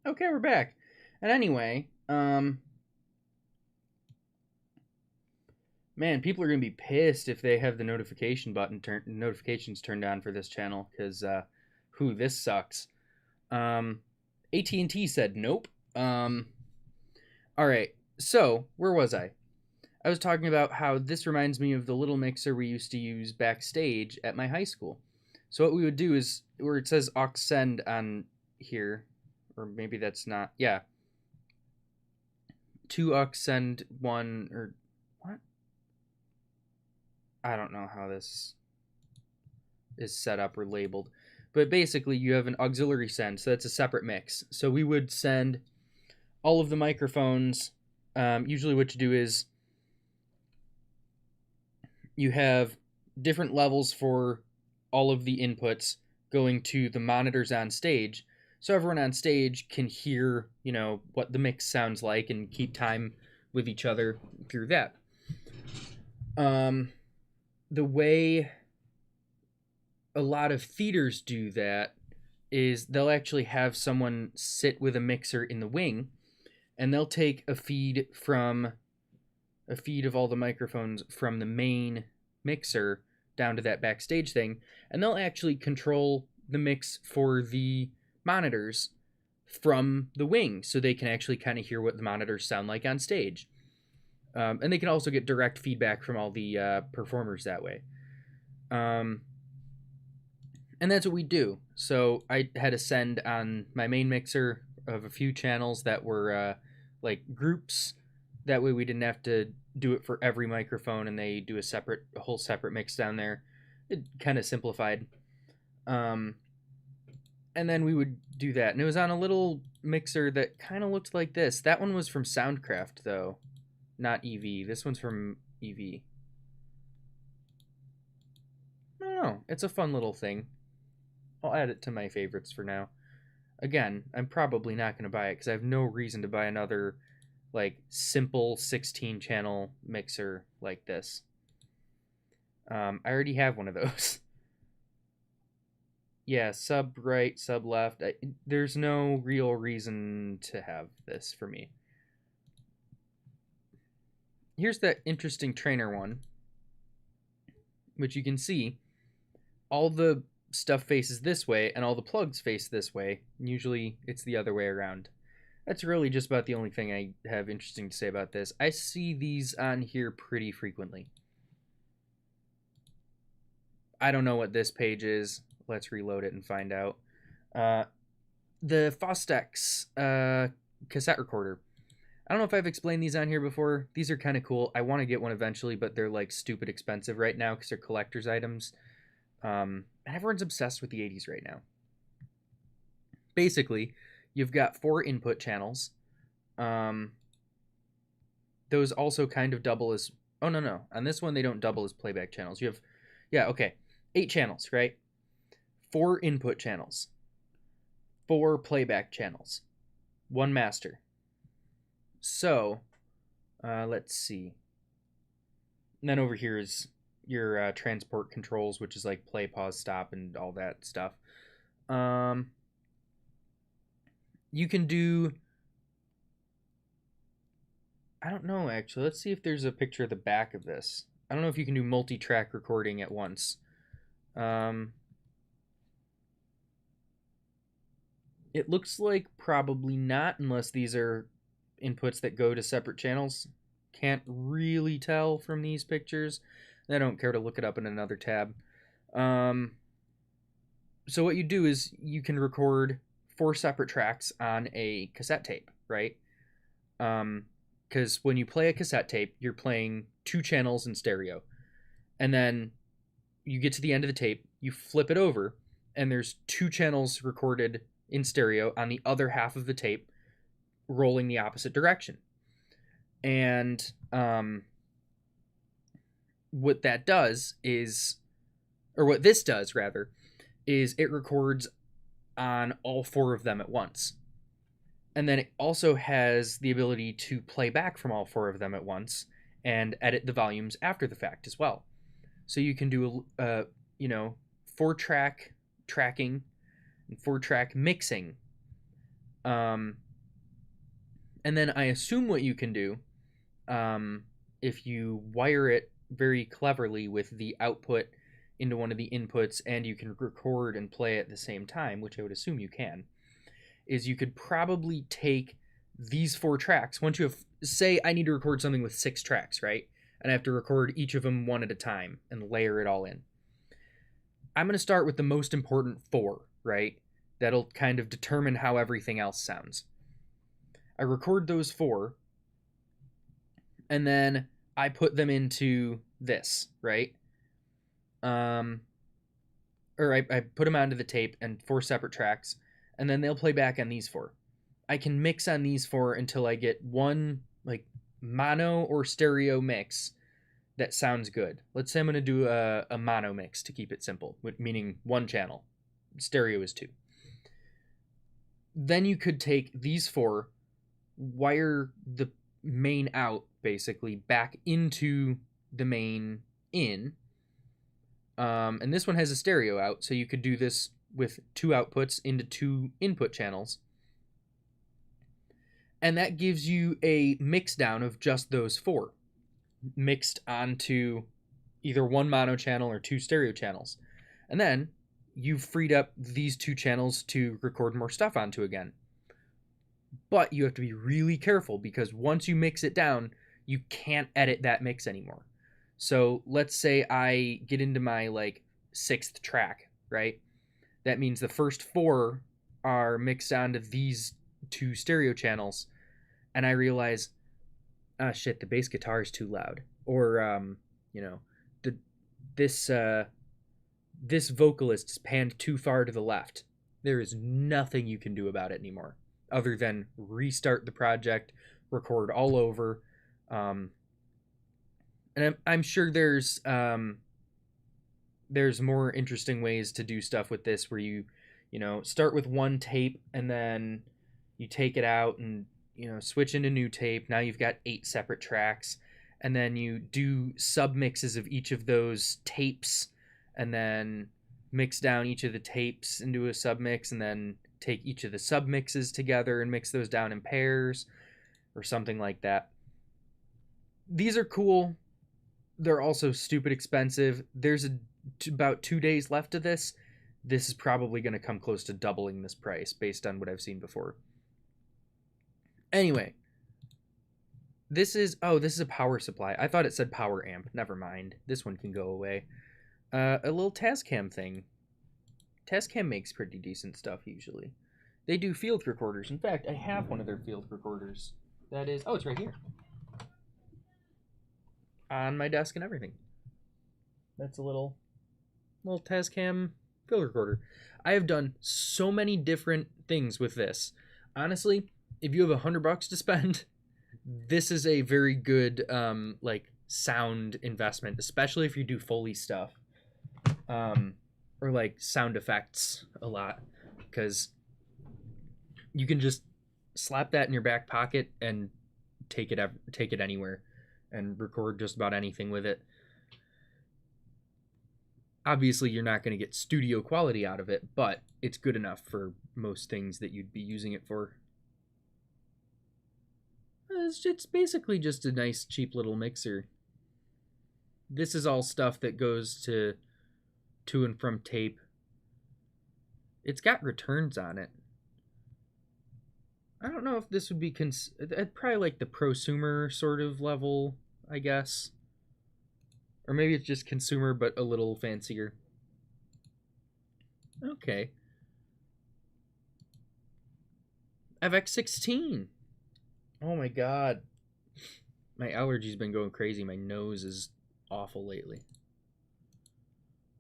Okay, we're back. And anyway, man, people are gonna be pissed if they have the notifications turned on for this channel because who this sucks. Um, AT&T said nope. Um, all right. So where was I? I was talking about how this reminds me of the little mixer we used to use backstage at my high school. So what we would do is where it says aux send on here, or maybe that's not. Yeah, two aux send one or what? I don't know how this is set up or labeled. But basically, you have an auxiliary send, so that's a separate mix. So we would send all of the microphones. Usually, what you do is you have different levels for all of the inputs going to the monitors on stage. So everyone on stage can hear, what the mix sounds like and keep time with each other through that. The way a lot of theaters do that is they'll actually have someone sit with a mixer in the wing and they'll take a feed of all the microphones from the main mixer down to that backstage thing, and they'll actually control the mix for the monitors from the wing so they can actually kind of hear what the monitors sound like on stage. And they can also get direct feedback from all the performers that way. And that's what we do. So I had a send on my main mixer of a few channels that were like groups. That way we didn't have to do it for every microphone and they do a whole separate mix down there. It kind of simplified. And then we would do that. And it was on a little mixer that kind of looked like this. That one was from Soundcraft though, not EV. This one's from EV. I don't know. It's a fun little thing. I'll add it to my favorites for now. Again, I'm probably not going to buy it because I have no reason to buy another like simple 16 channel mixer like this. I already have one of those. Yeah, sub right, sub left. There's no real reason to have this for me. Here's that interesting trainer one, which you can see all the stuff faces this way and all the plugs face this way. Usually it's the other way around. That's really just about the only thing I have interesting to say about this. I see these on here pretty frequently. I don't know what this page is. Let's reload it and find out. The Fostex cassette recorder. I don't know if I've explained these on here before. These are kind of cool. I want to get one eventually, but they're like stupid expensive right now because they're collector's items. And everyone's obsessed with the 80s right now. Basically, you've got 4 input channels. Those also kind of double as... Oh, no. On this one, they don't double as playback channels. You have... Yeah, okay. 8 channels, right? 4 input channels. 4 playback channels. 1 master. So, let's see. And then over here is your transport controls, which is like play, pause, stop, and all that stuff. You can do... I don't know, actually. Let's see if there's a picture of the back of this. I don't know if you can do multi-track recording at once. It looks like probably not, unless these are inputs that go to separate channels. Can't really tell from these pictures. I don't care to look it up in another tab. So what you do is you can record 4 separate tracks on a cassette tape, right? Because when you play a cassette tape, you're playing 2 channels in stereo. And then you get to the end of the tape, you flip it over, and there's 2 channels recorded in stereo on the other half of the tape, rolling the opposite direction. And what that does is, or what this does rather, is it records on all 4 of them at once. And then it also has the ability to play back from all 4 of them at once and edit the volumes after the fact as well. So you can do 4-track tracking and 4-track mixing And then I assume what you can do, if you wire it very cleverly with the output into one of the inputs and you can record and play at the same time, which I would assume you can, is you could probably take these 4 tracks. Once you have, say I need to record something with 6 tracks, right? And I have to record each of them one at a time and layer it all in. I'm going to start with the most important 4, right? That'll kind of determine how everything else sounds. I record those 4, and then I put them into this, right? Or I put them onto the tape and 4 separate tracks, and then they'll play back on these 4. I can mix on these 4 until I get one like mono or stereo mix that sounds good. Let's say I'm going to do a mono mix to keep it simple, meaning 1 channel. Stereo is 2. Then you could take these 4, wire the main out basically back into the main in. And this one has a stereo out, so you could do this with 2 outputs into 2 input channels. And that gives you a mix down of just those 4 mixed onto either 1 mono channel or 2 stereo channels. And then you've freed up these 2 channels to record more stuff onto again. But you have to be really careful because once you mix it down, you can't edit that mix anymore. So let's say I get into my like 6th track, right? That means the first 4 are mixed onto these 2 stereo channels, and I realize, ah, shit, the bass guitar is too loud, or this vocalist is panned too far to the left. There is nothing you can do about it anymore, other than restart the project, record all over. And I'm sure there's more interesting ways to do stuff with this, where you start with 1 tape and then you take it out and switch into new tape. Now you've got 8 separate tracks, and then you do submixes of each of those tapes, and then mix down each of the tapes into a submix, and then take each of the submixes together and mix those down in pairs or something like that. These are cool. They're also stupid expensive. There's about 2 days left of this. This is probably going to come close to doubling this price based on what I've seen before. Anyway, this is a power supply. I thought it said power amp. Never mind. This one can go away. A little Tascam thing. Tascam makes pretty decent stuff usually. They do field recorders. In fact, I have one of their field recorders. That is, it's right here. On my desk and everything. That's a little Tascam field recorder. I have done so many different things with this. Honestly, if you have $100 to spend, this is a very good sound investment, especially if you do Foley stuff, or like sound effects a lot, because you can just slap that in your back pocket and take it anywhere and record just about anything with it. Obviously, you're not going to get studio quality out of it, but it's good enough for most things that you'd be using it for. It's basically just a nice, cheap little mixer. This is all stuff that goes to and from tape. It's got returns on it. I don't know if this would be probably like the prosumer sort of level, I guess. Or maybe it's just consumer, but a little fancier. Okay. FX16. Oh my god. My allergies been going crazy. My nose is awful lately.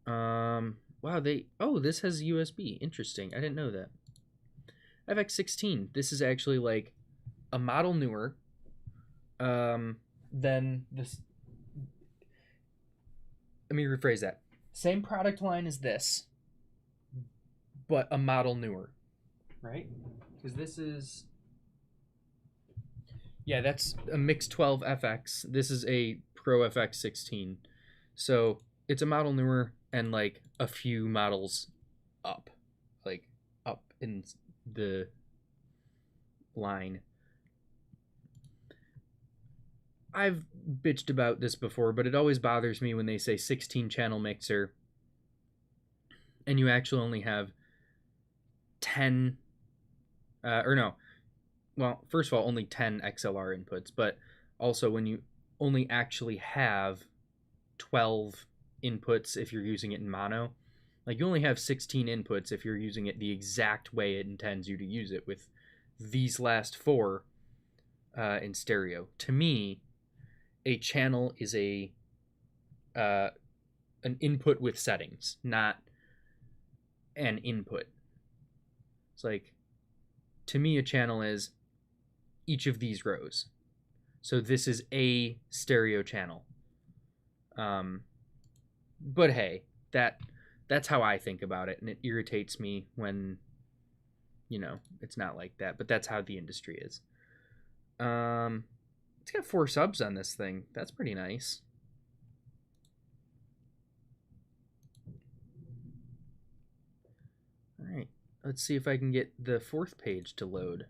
Wow, this has USB. Interesting. I didn't know that. FX16. This is actually like a model newer than this. Let me rephrase that. Same product line as this, but a model newer, right? Because this is, that's a Mix 12 FX. This is a Pro FX16. So it's a model newer and like a few models up, like up in the line. I've bitched about this before, but it always bothers me when they say 16 channel mixer and you actually only have 10 or no. Well, first of all, only 10 XLR inputs, but also when you only actually have 12 inputs if you're using it in mono. Like, you only have 16 inputs if you're using it the exact way it intends you to use it, with these last 4 in stereo. To me, a channel is an input with settings, not an input. It's like, to me, a channel is each of these rows. So this is a stereo channel. But hey, that's how I think about it, and it irritates me when, it's not like that. But that's how the industry is. It's got 4 subs on this thing. That's pretty nice. All right, let's see if I can get the 4th page to load.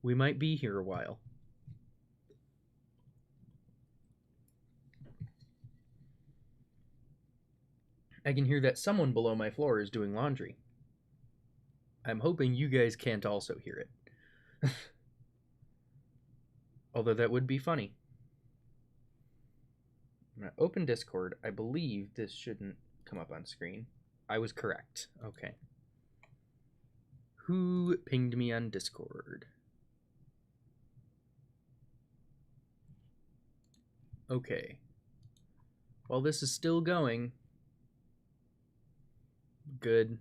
We might be here a while. I can hear that someone below my floor is doing laundry. I'm hoping you guys can't also hear it. Although that would be funny. I'm going to open Discord. I believe this shouldn't come up on screen. I was correct. Okay. Who pinged me on Discord? Okay. While this is still going, good.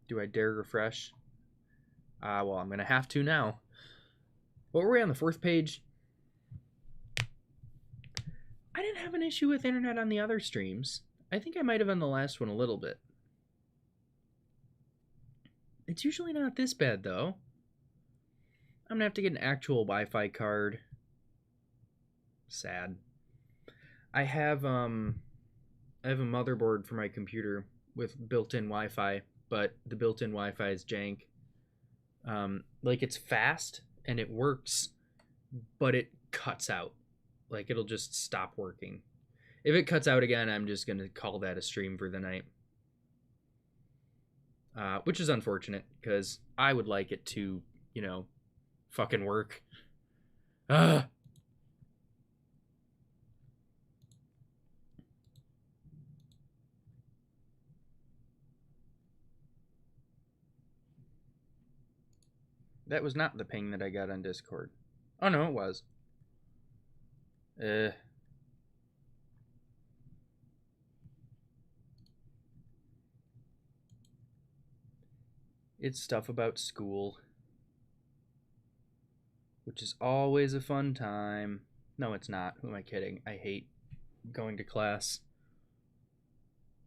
Do I dare refresh? Well, I'm going to have to now. What were we on the 4th page? I didn't have an issue with internet on the other streams. I think I might have on the last one a little bit. It's usually not this bad, though. I'm going to have to get an actual Wi-Fi card. Sad. I have a motherboard for my computer with built-in Wi-Fi, but the built-in Wi-Fi is jank. Like, it's fast and it works, but it cuts out. Like, it'll just stop working. If it cuts out again, I'm just gonna call that a stream for the night. Which is unfortunate, because I would like it to, fucking work. That was not the ping that I got on Discord. Oh, no, it was. It's stuff about school, which is always a fun time. No, it's not. Who am I kidding? I hate going to class.